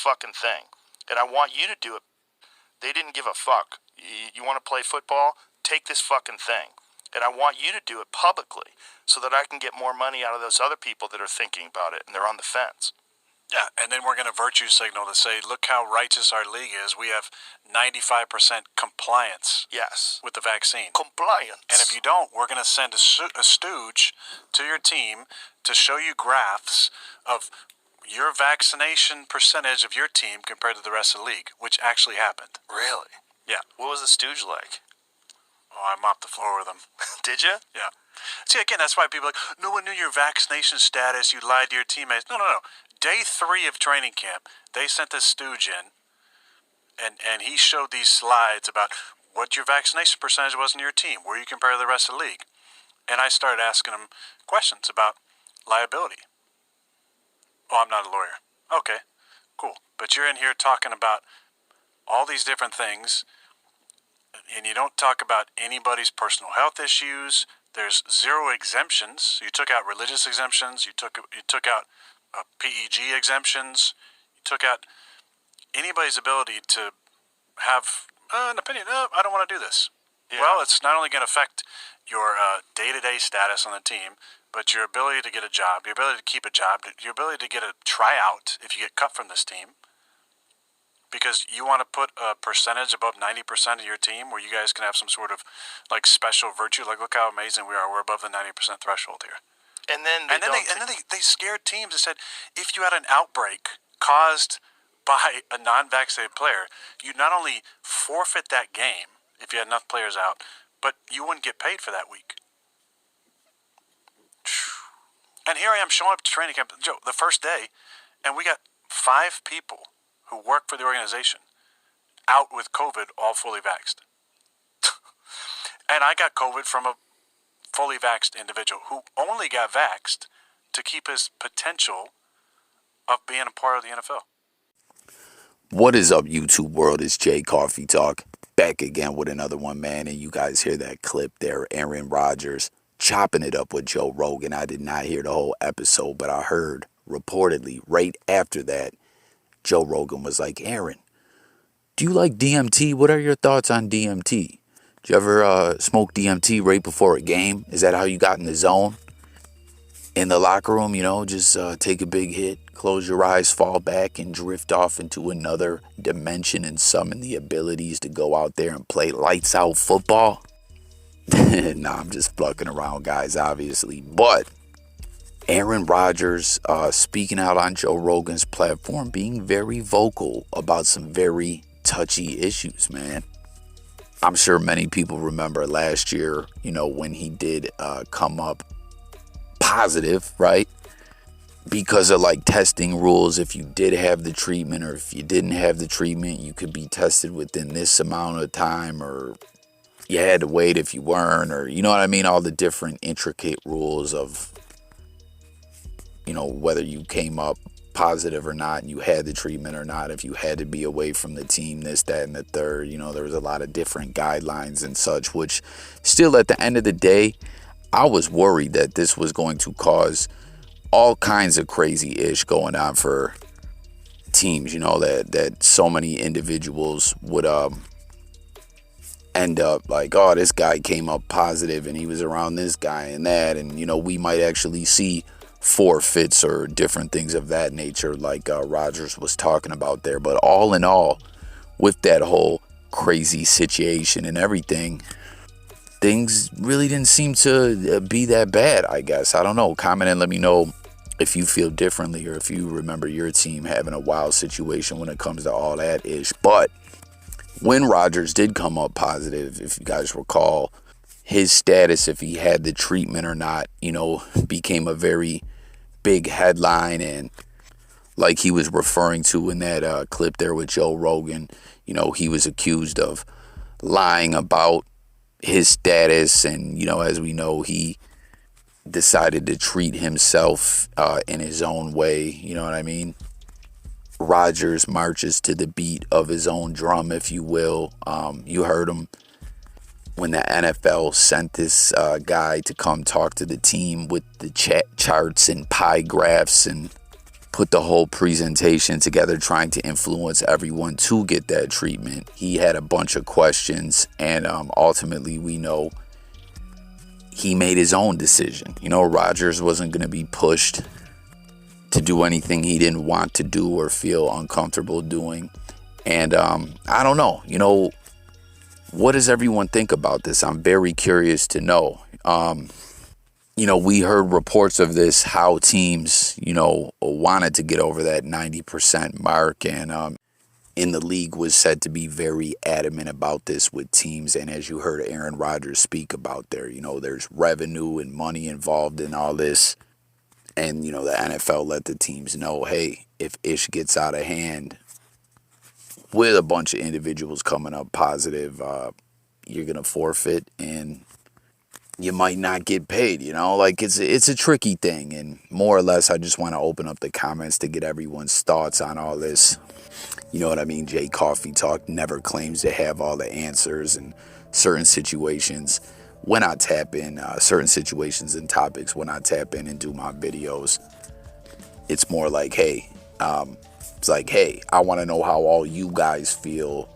fucking thing. And I want you to do it. They didn't give a fuck. You want to play football? Take this fucking thing. And I want you to do it publicly so that I can get more money out of those other people that are thinking about it and they're on the fence. Yeah, and then we're going to virtue signal to say, look how righteous our league is. We have 95% compliance. Yes. With the vaccine. Compliance. And if you don't, we're going to send a stooge to your team to show you graphs of your vaccination percentage of your team compared to the rest of the league, which actually happened. Really? Yeah. What was the stooge like? Oh, I mopped the floor with him. Did you? Yeah. See, again, that's why people are like, no one knew your vaccination status. You lied to your teammates. No. Day 3 of training camp, they sent this stooge in, and he showed these slides about what your vaccination percentage was in your team, where you compare to the rest of the league. And I started asking him questions about liability. Oh, I'm not a lawyer. Okay, cool. But you're in here talking about all these different things, and you don't talk about anybody's personal health issues. There's 0 exemptions. You took out religious exemptions. You took out PEG exemptions. You took out anybody's ability to have an opinion. No, I don't want to do this. Yeah. Well, it's not only going to affect your day-to-day status on the team, but your ability to get a job, your ability to keep a job, your ability to get a tryout if you get cut from this team. Because you want to put a percentage above 90% of your team where you guys can have some sort of like special virtue. Like, look how amazing we are. We're above the 90% threshold here. And then they scared teams and said, if you had an outbreak caused by a non-vaccinated player, you'd not only forfeit that game if you had enough players out, but you wouldn't get paid for that week. And here I am showing up to training camp, Joe, the first day, and we got 5 people who work for the organization out with COVID, all fully vaxxed. And I got COVID from a fully vaxxed individual who only got vaxxed to keep his potential of being a part of the NFL. What is up, YouTube world? It's Jay Coffee Talk, back again with another one, man. And you guys hear that clip there, Aaron Rodgers chopping it up with Joe Rogan. I did not hear the whole episode, but I heard reportedly right after that, Joe Rogan was like, Aaron, do you like DMT? What are your thoughts on DMT? Did you ever smoke DMT right before a game? Is that how you got in the zone? In the locker room, just take a big hit, close your eyes, fall back, and drift off into another dimension and summon the abilities to go out there and play lights out football? Nah, I'm just plucking around, guys, obviously. But Aaron Rodgers speaking out on Joe Rogan's platform, being very vocal about some very touchy issues, man. I'm sure many people remember last year, when he did come up positive, right? Because of like testing rules, if you did have the treatment or if you didn't have the treatment, you could be tested within this amount of time, or you had to wait if you weren't, or you know what I mean? All the different intricate rules of, whether you came up positive or not, and you had the treatment or not, if you had to be away from the team, this, that, and the third. There was a lot of different guidelines and such, which still at the end of the day, I was worried that this was going to cause all kinds of crazy ish going on for teams, that so many individuals would end up like, oh, this guy came up positive and he was around this guy and that, and we might actually see forfeits or different things of that nature, like Rodgers was talking about there. But all in all, with that whole crazy situation and everything, things really didn't seem to be that bad, I guess. I don't know. Comment and let me know if you feel differently, or if you remember your team having a wild situation when it comes to all that ish. But when Rodgers did come up positive, if you guys recall, his status, if he had the treatment or not, became a very big headline. And like he was referring to in that clip there with Joe Rogan, he was accused of lying about his status. And, as we know, he decided to treat himself in his own way. You know what I mean? Rodgers marches to the beat of his own drum, if you will. You heard him when the NFL sent this guy to come talk to the team with the charts and pie graphs and put the whole presentation together, trying to influence everyone to get that treatment. He had a bunch of questions, and ultimately we know he made his own decision. Rodgers wasn't going to be pushed to do anything he didn't want to do or feel uncomfortable doing. And I don't know, what does everyone think about this? I'm very curious to know. We heard reports of this, how teams, wanted to get over that 90% mark. And in the league was said to be very adamant about this with teams. And as you heard Aaron Rodgers speak about there's revenue and money involved in all this. And, the NFL let the teams know, hey, if ish gets out of hand with a bunch of individuals coming up positive, you're going to forfeit and you might not get paid, it's a tricky thing. And more or less, I just want to open up the comments to get everyone's thoughts on all this. You know what I mean? Jay Coffee Talk never claims to have all the answers in certain situations. When I tap in certain situations and topics, when I tap in and do my videos, it's more like, hey, I want to know how all you guys feel,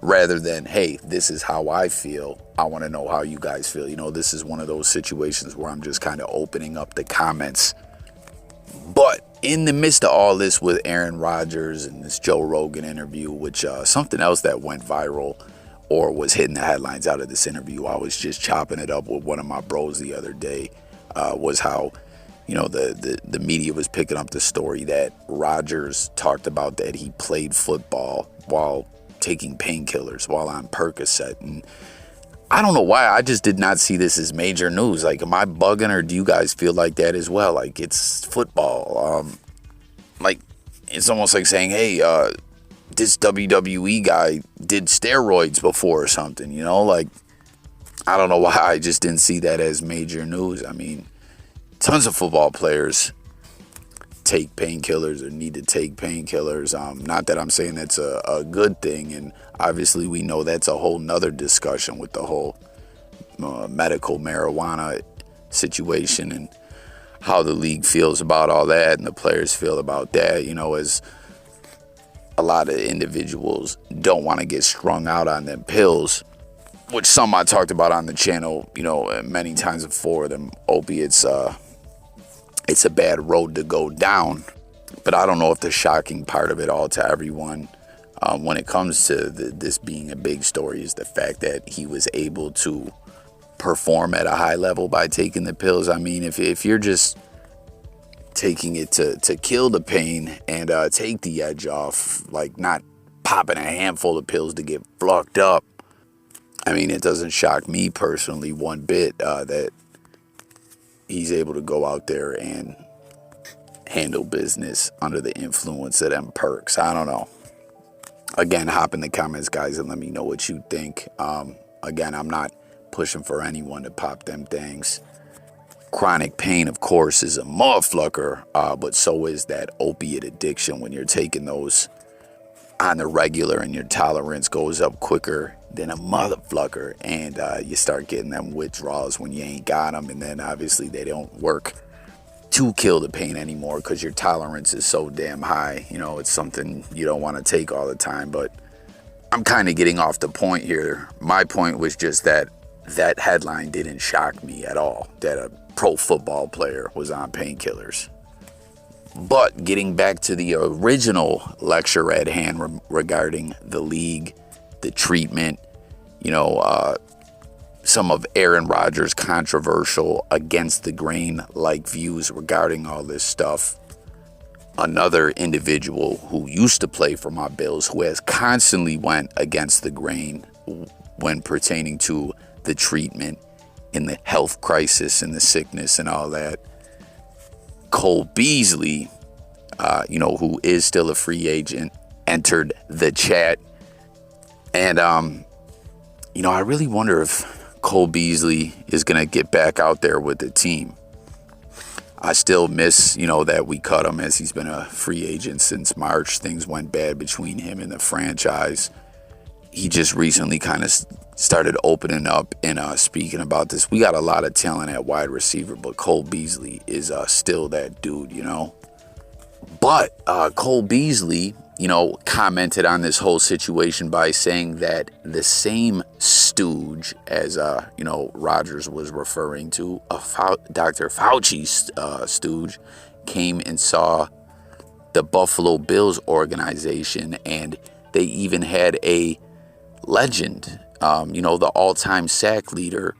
rather than, hey, this is how I feel. I want to know how you guys feel. This is one of those situations where I'm just kind of opening up the comments. But in the midst of all this with Aaron Rodgers and this Joe Rogan interview, which something else that went viral or was hitting the headlines out of this interview, I was just chopping it up with one of my bros the other day, was how, the media was picking up the story that Rodgers talked about that he played football while taking painkillers, while on Percocet. And I don't know why, I just did not see this as major news. Am I bugging, or do you guys feel like that as well? It's football. It's almost like saying, hey, this WWE guy did steroids before or something, I don't know why I just didn't see that as major news. I mean, tons of football players take painkillers or need to take painkillers. Not that I'm saying that's a good thing. And obviously we know that's a whole nother discussion with the whole medical marijuana situation and how the league feels about all that and the players feel about that, as a lot of individuals don't want to get strung out on them pills, which some I talked about on the channel, many times before. Them opiates, it's a bad road to go down. But I don't know if the shocking part of it all to everyone, when it comes to this being a big story, is the fact that he was able to perform at a high level by taking the pills. I mean, if you're just taking it to kill the pain and take the edge off, not popping a handful of pills to get fucked up, I mean, it doesn't shock me personally one bit that he's able to go out there and handle business under the influence of them perks. I don't know. Again, hop in the comments, guys, and let me know what you think. Again, I'm not pushing for anyone to pop them things. Chronic pain, of course, is a motherfucker, but so is that opiate addiction when you're taking those on the regular and your tolerance goes up quicker than a motherfucker, and you start getting them withdrawals when you ain't got them, and then obviously they don't work to kill the pain anymore because your tolerance is so damn high. It's something you don't want to take all the time. But I'm kind of getting off the point here. My point was just that headline didn't shock me at all, that a pro football player was on painkillers. But getting back to the original lecture at hand regarding the league, the treatment, some of Aaron Rodgers' controversial, against the grain like views regarding all this stuff. Another individual who used to play for my Bills, who has constantly went against the grain when pertaining to the treatment and the health crisis and the sickness and all that. Cole Beasley, who is still a free agent, entered the chat. And, I really wonder if Cole Beasley is going to get back out there with the team. I still miss, that we cut him, as he's been a free agent since March. Things went bad between him and the franchise. He just recently kind of started opening up and speaking about this. We got a lot of talent at wide receiver, but Cole Beasley is still that dude, But Cole Beasley, commented on this whole situation by saying that the same stooge, as Rodgers was referring to, Dr. Fauci's stooge, came and saw the Buffalo Bills organization, and they even had a legend, the all-time sack leader,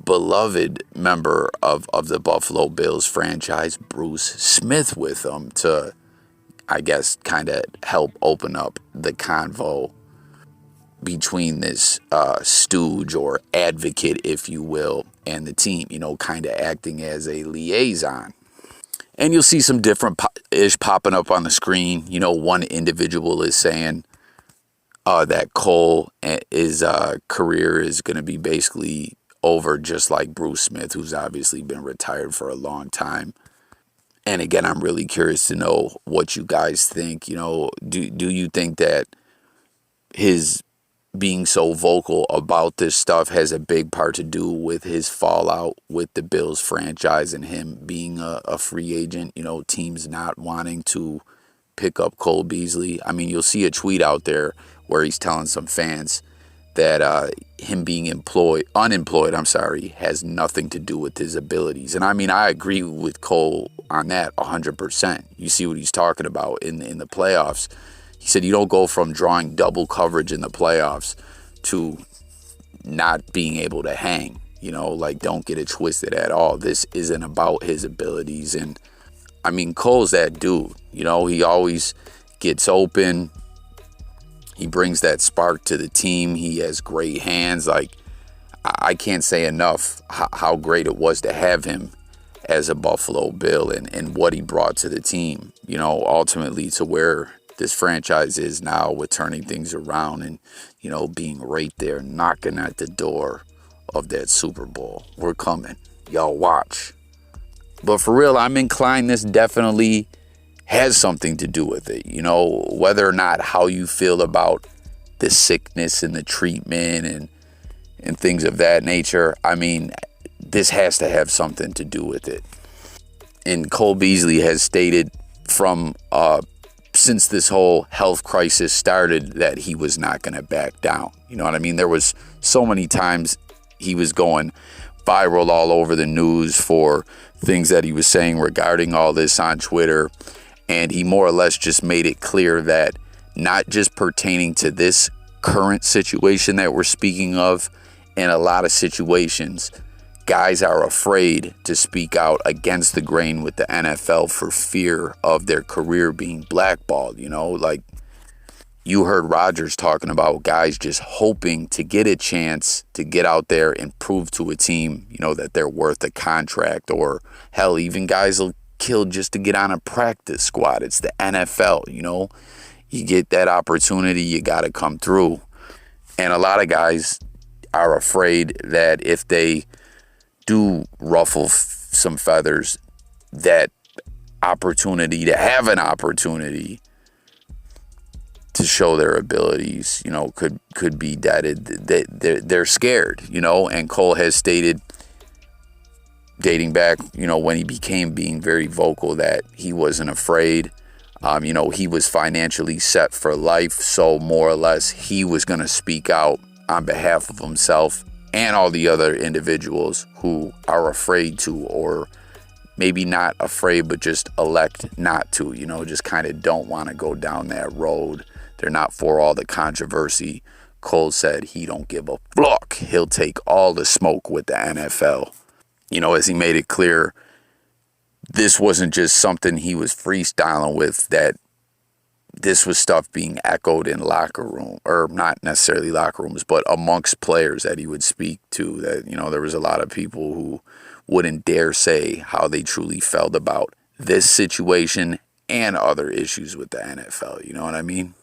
beloved member of the Buffalo Bills franchise, Bruce Smith, with them to, I guess, kind of help open up the convo between this stooge or advocate, if you will, and the team, kind of acting as a liaison. And you'll see some different ish popping up on the screen. One individual is saying that Cole, his career is going to be basically over, just like Bruce Smith, who's obviously been retired for a long time. And again, I'm really curious to know what you guys think. Do you think that his being so vocal about this stuff has a big part to do with his fallout with the Bills franchise and him being a free agent? Teams not wanting to pick up Cole Beasley. I mean, you'll see a tweet out there where he's telling some fans that him being unemployed, has nothing to do with his abilities. And I mean, I agree with Cole on that 100%. You see what he's talking about in the playoffs. He said you don't go from drawing double coverage in the playoffs to not being able to hang. Don't get it twisted at all. This isn't about his abilities. And I mean, Cole's that dude. He always gets open. He brings that spark to the team. He has great hands. I can't say enough how great it was to have him as a Buffalo Bill and what he brought to the team, ultimately to where this franchise is now, with turning things around and, being right there, knocking at the door of that Super Bowl. We're coming. Y'all watch. But for real, I'm inclined this definitely has something to do with it. Whether or not how you feel about the sickness and the treatment and things of that nature. I mean, this has to have something to do with it. And Cole Beasley has stated from since this whole health crisis started that he was not going to back down. You know what I mean? There was so many times he was going viral all over the news for things that he was saying regarding all this on Twitter. And he more or less just made it clear that not just pertaining to this current situation that we're speaking of, in a lot of situations, guys are afraid to speak out against the grain with the NFL for fear of their career being blackballed. You heard Rodgers talking about guys just hoping to get a chance to get out there and prove to a team, that they're worth a contract, or hell, even guys will kill just to get on a practice squad. It's the NFL, you get that opportunity, you got to come through. And a lot of guys are afraid that if they do ruffle some feathers, that opportunity to have an opportunity to show their abilities, could be deaded. They're scared, and Cole has stated, dating back, when he being very vocal, that he wasn't afraid. He was financially set for life, so more or less he was going to speak out on behalf of himself and all the other individuals who are afraid to, or maybe not afraid, but just elect not to, just kind of don't want to go down that road. They're not for all the controversy. Cole said he don't give a fuck. He'll take all the smoke with the NFL. As he made it clear, this wasn't just something he was freestyling with, that this was stuff being echoed in locker room, or not necessarily locker rooms, but amongst players that he would speak to, that, there was a lot of people who wouldn't dare say how they truly felt about this situation and other issues with the NFL. You know what I mean?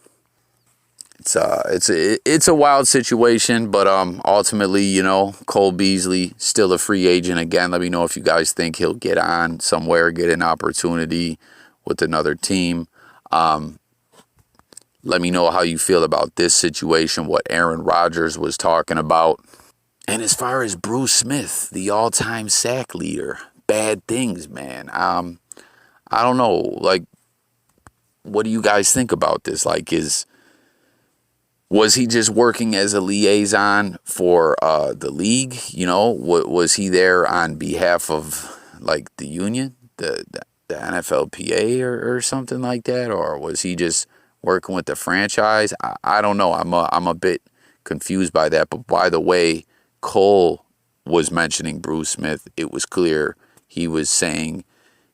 It's a wild situation, but ultimately, Cole Beasley still a free agent. Again, let me know if you guys think he'll get on somewhere, get an opportunity with another team. Let me know how you feel about this situation, what Aaron Rodgers was talking about. And as far as Bruce Smith, the all-time sack leader, bad things, man. I don't know. Like, what do you guys think about this? Like, was he just working as a liaison for the league? You know, was he there on behalf of like the union, the NFLPA or something like that, or was he just working with the franchise? I don't know. I'm a bit confused by that. But by the way, Cole was mentioning Bruce Smith. It was clear he was saying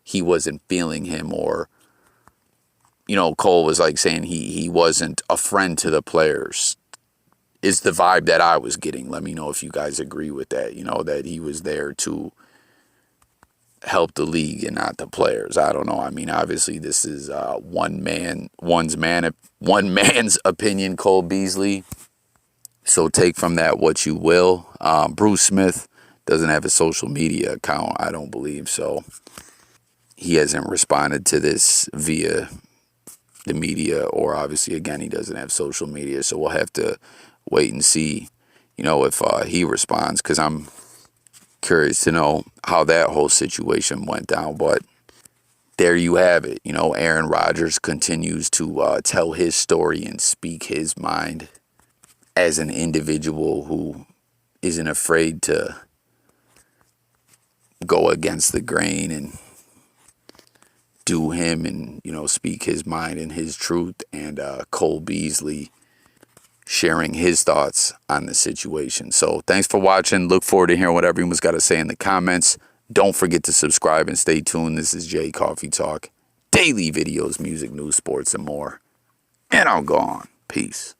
he wasn't feeling him, or Cole was like saying he wasn't a friend to the players, is the vibe that I was getting. Let me know if you guys agree with that, that he was there to help the league and not the players. I don't know. I mean, obviously this is one man's opinion, Cole Beasley. So take from that what you will. Bruce Smith doesn't have a social media account, I don't believe, so he hasn't responded to this via the media, or obviously, again, he doesn't have social media, so we'll have to wait and see, if he responds, because I'm curious to know how that whole situation went down. But there you have it. Aaron Rodgers continues to tell his story and speak his mind as an individual who isn't afraid to go against the grain and do him and, speak his mind and his truth. And Cole Beasley sharing his thoughts on the situation. So thanks for watching. Look forward to hearing what everyone's got to say in the comments. Don't forget to subscribe and stay tuned. This is Jay Coffee Talk. Daily videos, music, news, sports, and more. And I'm gone. Peace.